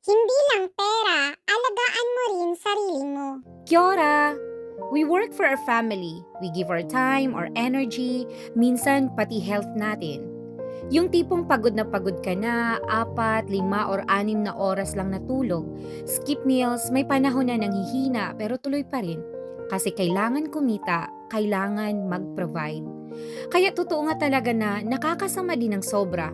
Hindi lang pera, alagaan mo rin sarili mo. Kia ora! We work for our family. We give our time, our energy, minsan pati health natin. Yung tipong pagod ka na, 4, 5 or 6 na oras lang natulog. Skip meals, may panahon na nanghihina pero tuloy pa rin. Kasi kailangan kumita, kailangan mag-provide. Kaya totoo nga talaga na nakakasama din ng sobra.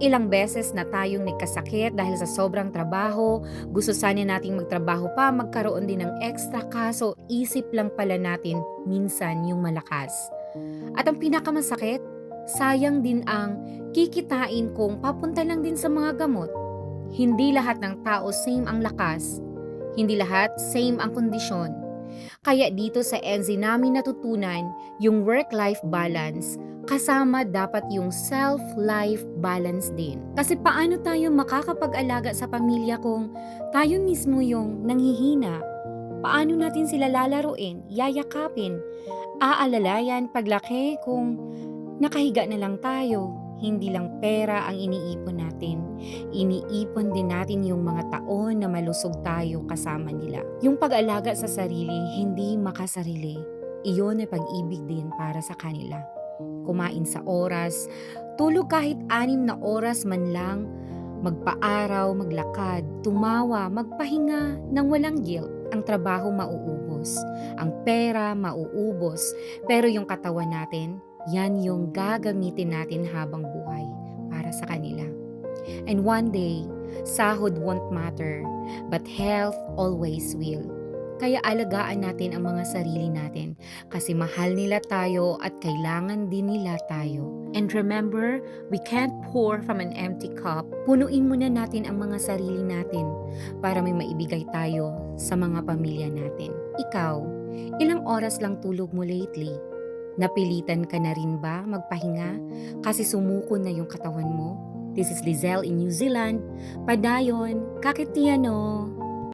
Ilang beses na tayong nagkasakit dahil sa sobrang trabaho, gusto sana nating magtrabaho pa, magkaroon din ng extra kaso isip lang pala natin minsan yung malakas. At ang pinakamasakit, sayang din ang kikitain kung papunta lang din sa mga gamot. Hindi lahat ng tao same ang lakas, hindi lahat same ang kondisyon. Kaya dito sa Enzi namin natutunan yung work-life balance, kasama dapat yung self-life balance din. Kasi paano tayo makakapag-alaga sa pamilya kung tayo mismo yung nanghihina? Paano natin sila lalaruin, yayakapin, aalalayan paglaki kung nakahiga na lang tayo? Hindi lang pera ang iniipon natin. Iniipon din natin yung mga taon na malusog tayo kasama nila. Yung pag-alaga sa sarili, hindi makasarili. Iyon ay pag-ibig din para sa kanila. Kumain sa oras, tulog kahit 6 na oras man lang, magpaaraw, maglakad, tumawa, magpahinga ng walang guilt. Ang trabaho mauubos, ang pera mauubos, pero yung katawan natin, yan yung gagamitin natin habang buhay para sa kanila. And one day, sahod won't matter, but health always will. Kaya alagaan natin ang mga sarili natin kasi mahal nila tayo at kailangan din nila tayo. And remember, we can't pour from an empty cup. Punuin muna natin ang mga sarili natin para may maibigay tayo sa mga pamilya natin. Ikaw, ilang oras lang tulog mo lately? Napilitan ka na rin ba magpahinga kasi sumuko na yung katawan mo? This is Lizelle in New Zealand. Padayon, kakitiano!